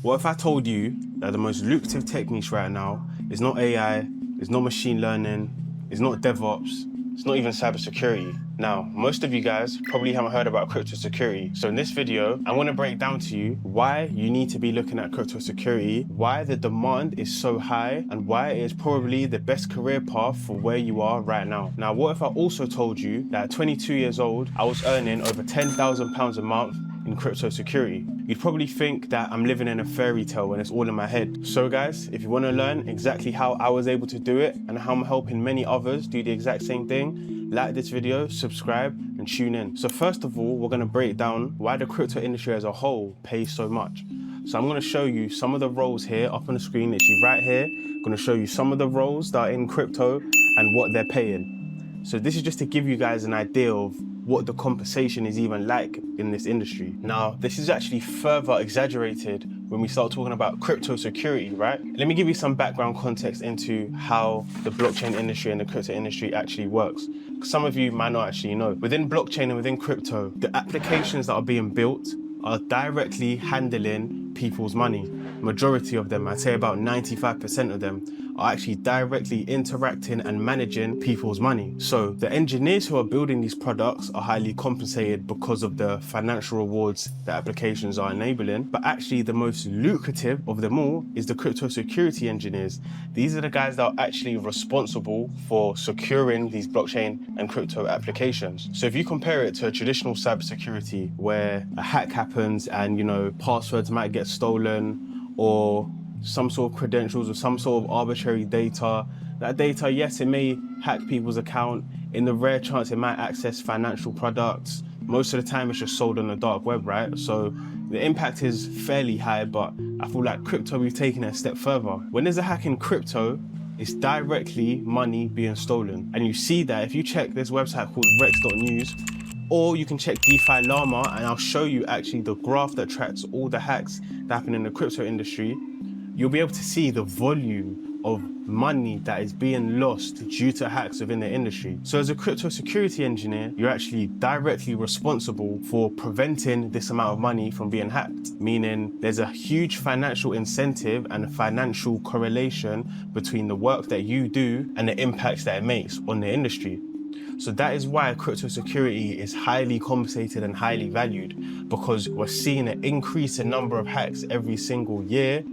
What if I told you that the most lucrative tech niche right now is not AI, it's not machine learning, it's not DevOps, it's not even cybersecurity? Now, most of you guys probably haven't heard about crypto security. So in this video, I'm gonna break down to you why you need to be looking at crypto security, why the demand is so high, and why it is probably the best career path for where you are right now. Now, what if I also told you that at 22 years old, I was earning over £10,000 a month in crypto security? You'd probably think that I'm living in a fairy tale when it's all in my head. So guys, if you want to learn exactly how I was able to do it and how I'm helping many others do the exact same thing, like this video, subscribe, and tune in. So first of all, we're going to break down why the crypto industry as a whole pays so much. So I'm going to show you some of the roles here up on the screen, literally right here. I'm going to show you some of the roles that are in crypto and what they're paying. So this is just to give you guys an idea of what the compensation is even like in this industry. Now, this is actually further exaggerated when we start talking about crypto security, right? Let me give you some background context into how the blockchain industry and the crypto industry actually works. Some of you might not actually know. Within blockchain and within crypto, the applications that are being built are directly handling people's money. Majority of them, I'd say about 95% of them, are actually directly interacting and managing people's money. So the engineers who are building these products are highly compensated because of the financial rewards that applications are enabling. But actually the most lucrative of them all is the crypto security engineers. These are the guys that are actually responsible for securing these blockchain and crypto applications. So if you compare it to a traditional cybersecurity where a hack happens and, you know, passwords might get stolen, or some sort of credentials or some sort of arbitrary data. That data, yes, it may hack people's account. In the rare chance it might access financial products. Most of the time it's just sold on the dark web, right? So the impact is fairly high, but I feel like crypto, we've taken it a step further. When there's a hack in crypto, it's directly money being stolen. And you see that if you check this website called rex.news, or you can check DeFi Llama, and I'll show you actually the graph that tracks all the hacks that happen in the crypto industry. You'll be able to see the volume of money that is being lost due to hacks within the industry. So as a crypto security engineer, you're actually directly responsible for preventing this amount of money from being hacked, meaning there's a huge financial incentive and a financial correlation between the work that you do and the impacts that it makes on the industry. So that is why crypto security is highly compensated and highly valued, because we're seeing an increase in number of hacks every single year,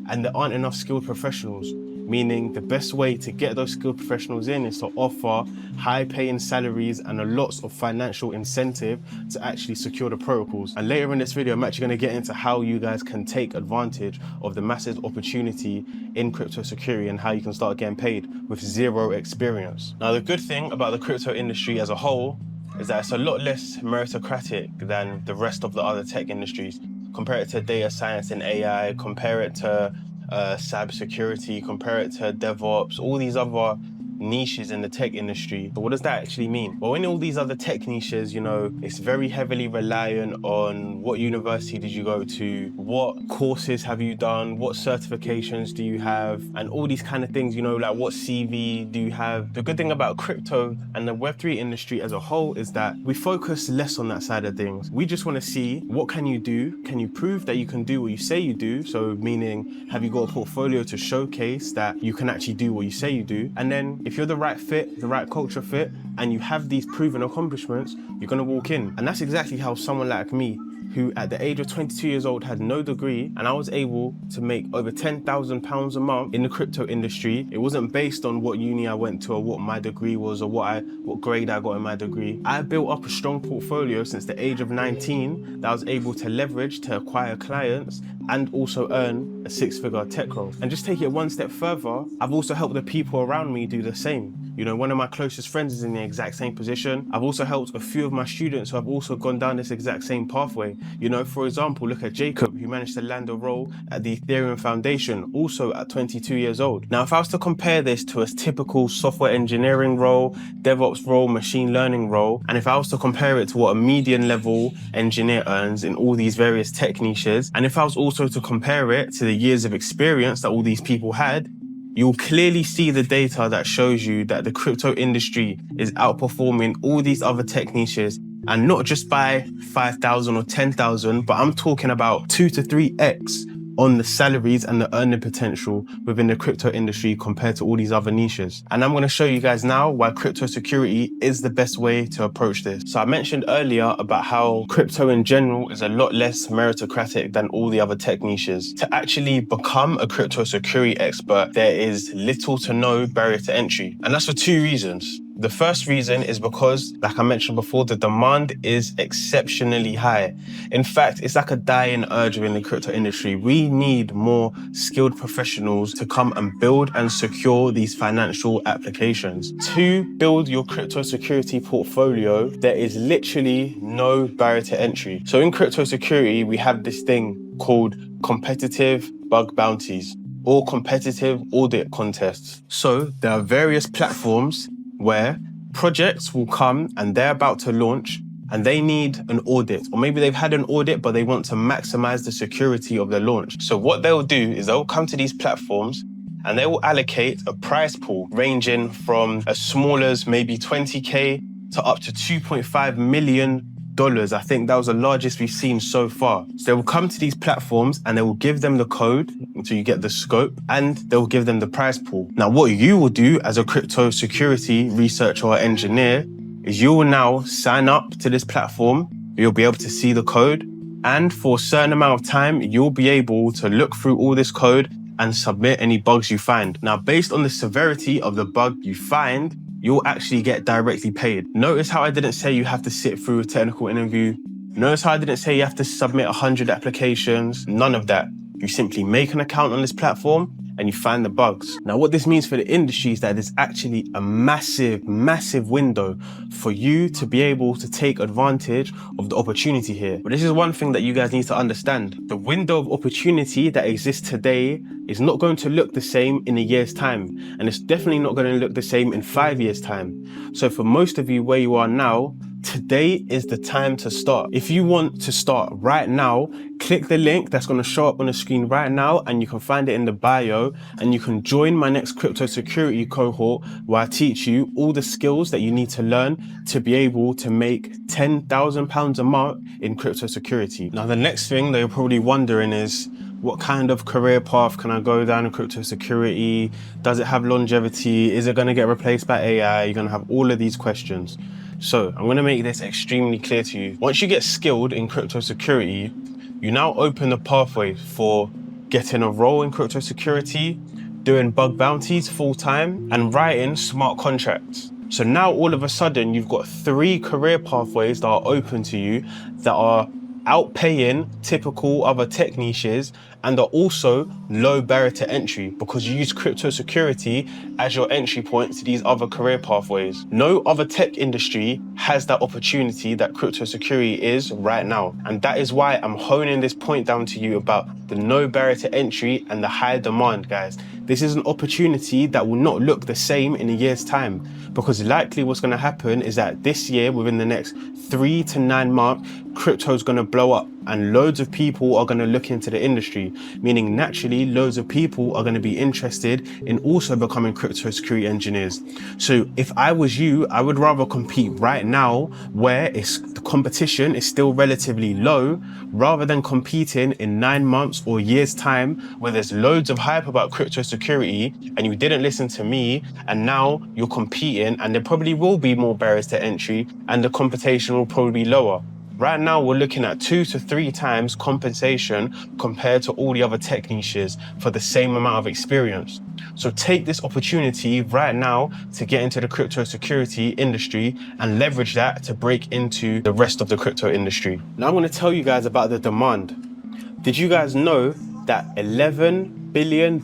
and there aren't enough skilled professionals, meaning the best way to get those skilled professionals in is to offer high paying salaries and a lot of financial incentive to actually secure the protocols. And later in this video, I'm actually going to get into how you guys can take advantage of the massive opportunity in crypto security and how you can start getting paid with zero experience. Now, the good thing about the crypto industry as a whole is that it's a lot less meritocratic than the rest of the other tech industries. Compare it to data science and AI, compare it to cybersecurity, compare it to DevOps, all these other niches in the tech industry. But what does that actually mean? Well, in all these other tech niches, you know, it's very heavily reliant on what university did you go to, what courses have you done, what certifications do you have, and all these kind of things, you know, like what CV do you have. The good thing about crypto and the Web3 industry as a whole is that we focus less on that side of things. We just want to see, what can you do? Can you prove that you can do what you say you do? So meaning, have you got a portfolio to showcase that you can actually do what you say you do? And then if you're the right fit, the right culture fit, and you have these proven accomplishments, you're gonna walk in. And that's exactly how someone like me, who at the age of 22 years old had no degree, and I was able to make over £10,000 a month in the crypto industry. It wasn't based on what uni I went to or what my degree was or what grade I got in my degree. I built up a strong portfolio since the age of 19 that I was able to leverage to acquire clients and also earn a six-figure tech role. And just take it one step further, I've also helped the people around me do the same. You know, one of my closest friends is in the exact same position. I've also helped a few of my students who have also gone down this exact same pathway. You know, for example, look at Jacob, who managed to land a role at the Ethereum Foundation, also at 22 years old. Now, if I was to compare this to a typical software engineering role, DevOps role, machine learning role, and if I was to compare it to what a median level engineer earns in all these various tech niches, and if I was also to compare it to the years of experience that all these people had, you'll clearly see the data that shows you that the crypto industry is outperforming all these other tech niches, and not just by 5,000 or 10,000, but I'm talking about 2 to 3x on the salaries and the earning potential within the crypto industry compared to all these other niches. And I'm going to show you guys now why crypto security is the best way to approach this. So I mentioned earlier about how crypto in general is a lot less meritocratic than all the other tech niches. To actually become a crypto security expert, there is little to no barrier to entry. And that's for two reasons. The first reason is because, like I mentioned before, the demand is exceptionally high. In fact, it's like a dying urge within the crypto industry. We need more skilled professionals to come and build and secure these financial applications. To build your crypto security portfolio, there is literally no barrier to entry. So in crypto security, we have this thing called competitive bug bounties or competitive audit contests. So there are various platforms where projects will come and they're about to launch and they need an audit, or maybe they've had an audit, but they want to maximize the security of their launch. So what they'll do is they'll come to these platforms and they will allocate a prize pool ranging from as small as maybe 20K to up to $2.5 million. I think that was the largest we've seen so far. So they will come to these platforms and they will give them the code until you get the scope, and they'll give them the prize pool. Now, what you will do as a crypto security researcher or engineer is you will now sign up to this platform. You'll be able to see the code, and for a certain amount of time, you'll be able to look through all this code and submit any bugs you find. Now, based on the severity of the bug you find, you'll actually get directly paid. Notice how I didn't say you have to sit through a technical interview. Notice how I didn't say you have to submit 100 applications. None of that. You simply make an account on this platform and you find the bugs. Now, what this means for the industry is that there's actually a massive, massive window for you to be able to take advantage of the opportunity here. But this is one thing that you guys need to understand. The window of opportunity that exists today is not going to look the same in a year's time. And it's definitely not going to look the same in 5 years' time. So for most of you where you are now, today is the time to start. If you want to start right now, click the link that's going to show up on the screen right now, and you can find it in the bio, and you can join my next crypto security cohort where I teach you all the skills that you need to learn to be able to make £10,000 a month in crypto security. Now, the next thing that you're probably wondering is, what kind of career path can I go down in crypto security? Does it have longevity? Is it going to get replaced by AI? You're going to have all of these questions. So I'm going to make this extremely clear to you. Once you get skilled in crypto security, you now open the pathway for getting a role in crypto security, doing bug bounties full time, and writing smart contracts. So now all of a sudden you've got 3 career pathways that are open to you that are outpaying typical other tech niches and are also low barrier to entry because you use crypto security as your entry point to these other career pathways. No other tech industry has that opportunity that crypto security is right now. And that is why I'm honing this point down to you about the no barrier to entry and the high demand, guys. This is an opportunity that will not look the same in a year's time, because likely what's going to happen is that this year, within the next 3 to 9 months, crypto is going to blow up and loads of people are going to look into the industry, meaning naturally loads of people are going to be interested in also becoming crypto security engineers. So if I was you, I would rather compete right now where the competition is still relatively low, rather than competing in 9 months or a year's time where there's loads of hype about crypto security and you didn't listen to me, and now you're competing and there probably will be more barriers to entry and the competition will probably be lower. Right now, we're looking at 2 to 3 times compensation compared to all the other tech niches for the same amount of experience. So take this opportunity right now to get into the crypto security industry and leverage that to break into the rest of the crypto industry. Now I'm going to tell you guys about the demand. Did you guys know that $11 billion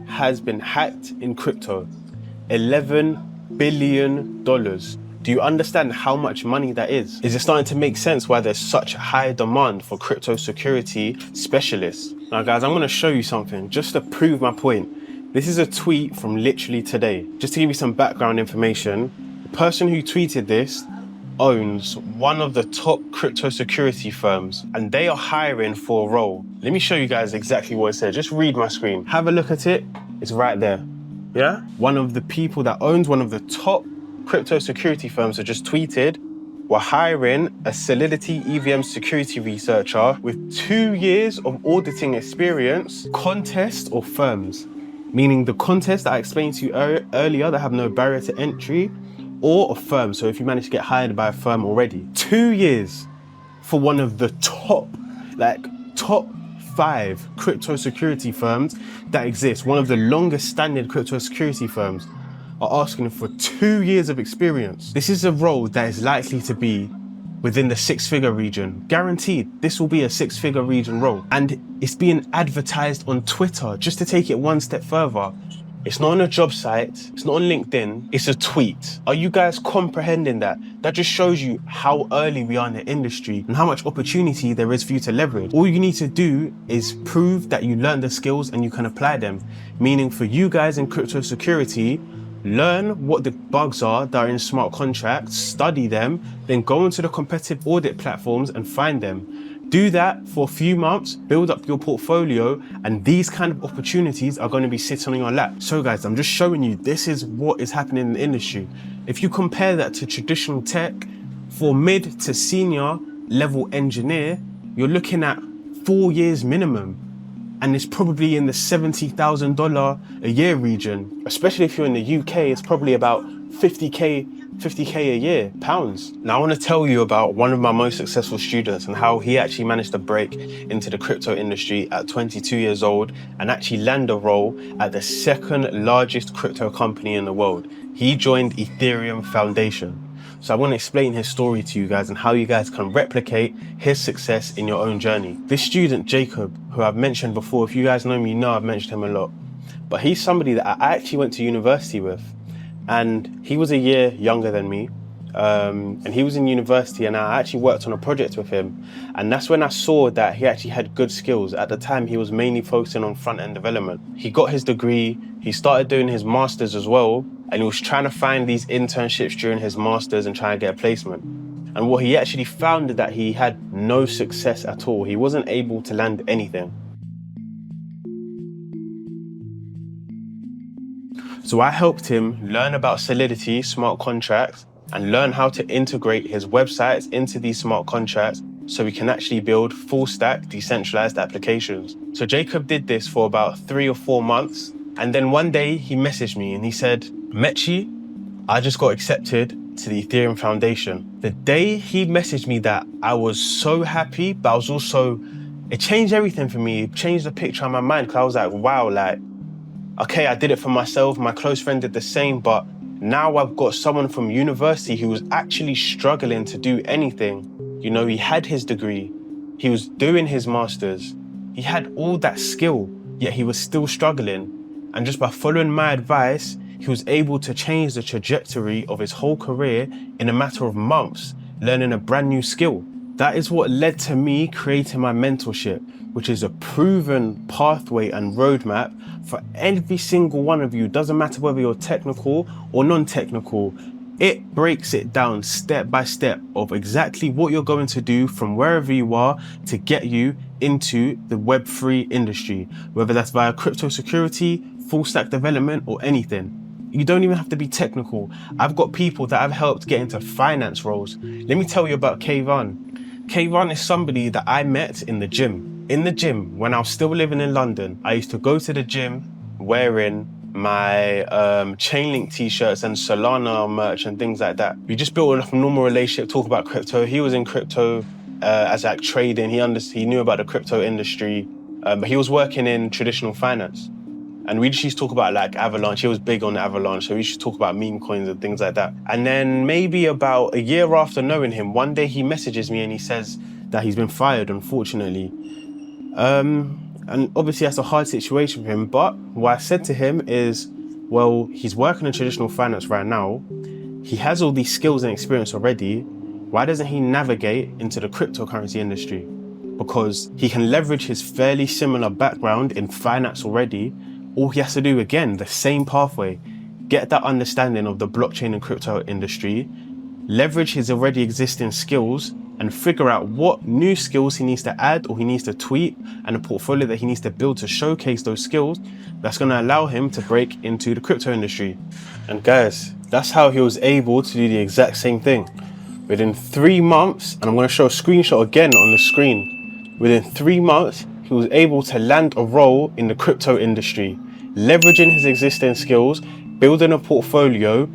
has been hacked in crypto? $11 billion. Do you understand how much money that is? Is it starting to make sense why there's such high demand for crypto security specialists? Now guys, I'm going to show you something just to prove my point. This is a tweet from literally today. Just to give you some background information, the person who tweeted this owns one of the top crypto security firms and they are hiring for a role. Let me show you guys exactly what it says. Just read my screen. Have a look at it. It's right there. Yeah? One of the people that owns one of the top crypto security firms have just tweeted, we're hiring a Solidity EVM security researcher with 2 years of auditing experience, contests or firms. Meaning the contests that I explained to you earlier that have no barrier to entry, or a firm. So if you manage to get hired by a firm already. 2 years for one of the top 5 crypto security firms that exist. One of the longest standing crypto security firms are asking for 2 years of experience. This is a role that is likely to be within the 6-figure region. Guaranteed, this will be a 6-figure region role. And it's being advertised on Twitter. Just to take it one step further, it's not on a job site, it's not on LinkedIn, it's a tweet. Are you guys comprehending that? That just shows you how early we are in the industry and how much opportunity there is for you to leverage. All you need to do is prove that you learn the skills and you can apply them. Meaning for you guys in crypto security, learn what the bugs are that are in smart contracts, study them, then go into the competitive audit platforms and find them. Do that for a few months, build up your portfolio, and these kind of opportunities are going to be sitting on your lap. So guys, I'm just showing you this is what is happening in the industry. If you compare that to traditional tech, for mid to senior level engineer, you're looking at 4 years minimum. And it's probably in the $70,000 a year region. Especially if you're in the UK, it's probably about 50K a year, pounds. Now I want to tell you about one of my most successful students and how he actually managed to break into the crypto industry at 22 years old and actually land a role at the 2nd largest crypto company in the world. He joined Ethereum Foundation. So I want to explain his story to you guys and how you guys can replicate his success in your own journey. This student, Jacob, who I've mentioned before, if you guys know me, you know I've mentioned him a lot. But he's somebody that I actually went to university with. And he was a year younger than me. And he was in university and I actually worked on a project with him. And that's when I saw that he actually had good skills. At the time, he was mainly focusing on front-end development. He got his degree, he started doing his master's as well, and he was trying to find these internships during his master's and trying to get a placement. And what he actually found is that he had no success at all. He wasn't able to land anything. So I helped him learn about Solidity, smart contracts, and learn how to integrate his websites into these smart contracts so we can actually build full stack decentralized applications. So Jacob did this for about 3 or 4 months. And then one day he messaged me and he said, Mechi, I just got accepted to the Ethereum Foundation. The day he messaged me that, I was so happy, but I was also, it changed everything for me. It changed the picture in my mind because I was like, wow, like, okay, I did it for myself. My close friend did the same, but now I've got someone from university who was actually struggling to do anything. You know, he had his degree, he was doing his master's, he had all that skill, yet he was still struggling. And just by following my advice, he was able to change the trajectory of his whole career in a matter of months, learning a brand new skill. That is what led to me creating my mentorship, which is a proven pathway and roadmap for every single one of you. Doesn't matter whether you're technical or non-technical. It breaks it down step by step of exactly what you're going to do from wherever you are to get you into the Web3 industry, whether that's via crypto security, full stack development, or anything. You don't even have to be technical. I've got people that I've helped get into finance roles. Let me tell you about Kayvans. Kayvans is somebody that I met in the gym. In the gym, when I was still living in London, I used to go to the gym wearing my Chainlink t-shirts and Solana merch and things like that. We just built a normal relationship, talk about crypto. He was in crypto as like trading. He knew about the crypto industry, but he was working in traditional finance. And we just used to talk about like Avalanche. He was big on Avalanche, so we used to talk about meme coins and things like that. And then maybe about a year after knowing him, one day he messages me and he says that he's been fired, unfortunately. And obviously that's a hard situation for him, but what I said to him is, well, he's working in traditional finance right now. He has all these skills and experience already. Why doesn't he navigate into the cryptocurrency industry? Because he can leverage his fairly similar background in finance already. All he has to do, again, the same pathway, get that understanding of the blockchain and crypto industry, leverage his already existing skills, and figure out what new skills he needs to add or he needs to tweak, and a portfolio that he needs to build to showcase those skills that's going to allow him to break into the crypto industry. And guys, that's how he was able to do the exact same thing. Within 3 months, and I'm going to show a screenshot again on the screen. Within 3 months, he was able to land a role in the crypto industry, leveraging his existing skills, building a portfolio,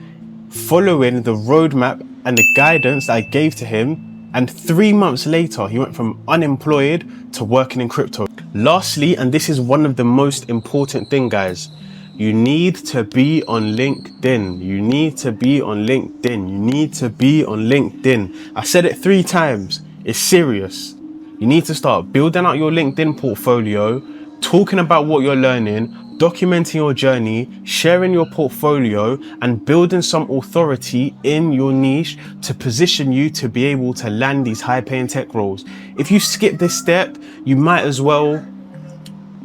following the roadmap and the guidance that I gave to him. And 3 months later, he went from unemployed to working in crypto. Lastly, and this is one of the most important things, guys, you need to be on LinkedIn. You need to be on LinkedIn. You need to be on LinkedIn. I said it 3 times. It's serious. You need to start building out your LinkedIn portfolio, talking about what you're learning, documenting your journey, sharing your portfolio, and building some authority in your niche to position you to be able to land these high-paying tech roles. If you skip this step, you might as well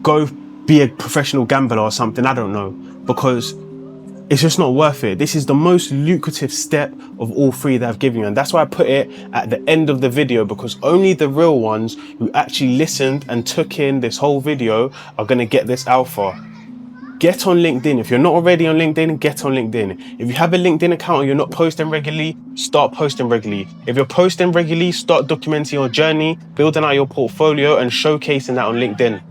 go be a professional gambler or something, I don't know, because it's just not worth it. This is the most lucrative step of all 3 that I've given you, and that's why I put it at the end of the video, because only the real ones who actually listened and took in this whole video are going to get this alpha. Get on LinkedIn. If you're not already on LinkedIn, get on LinkedIn. If you have a LinkedIn account and you're not posting regularly, start posting regularly. If you're posting regularly, start documenting your journey, building out your portfolio and showcasing that on LinkedIn.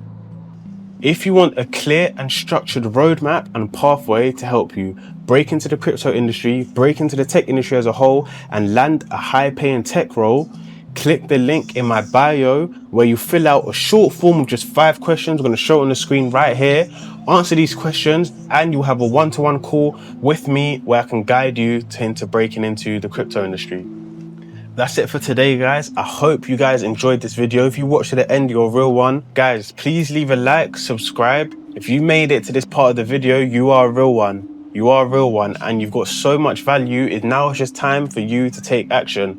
If you want a clear and structured roadmap and pathway to help you break into the crypto industry, break into the tech industry as a whole, and land a high-paying tech role, click the link in my bio where you fill out a short form of just 5 questions. We're going to show it on the screen right here. Answer these questions and you'll have a one-to-one call with me where I can guide you into breaking into the crypto industry. That's it for today, guys. I hope you guys enjoyed this video. If you watched to the end, you're a real one. Guys, please leave a like, subscribe. If you made it to this part of the video, you are a real one. You are a real one and you've got so much value. Now it's just time for you to take action.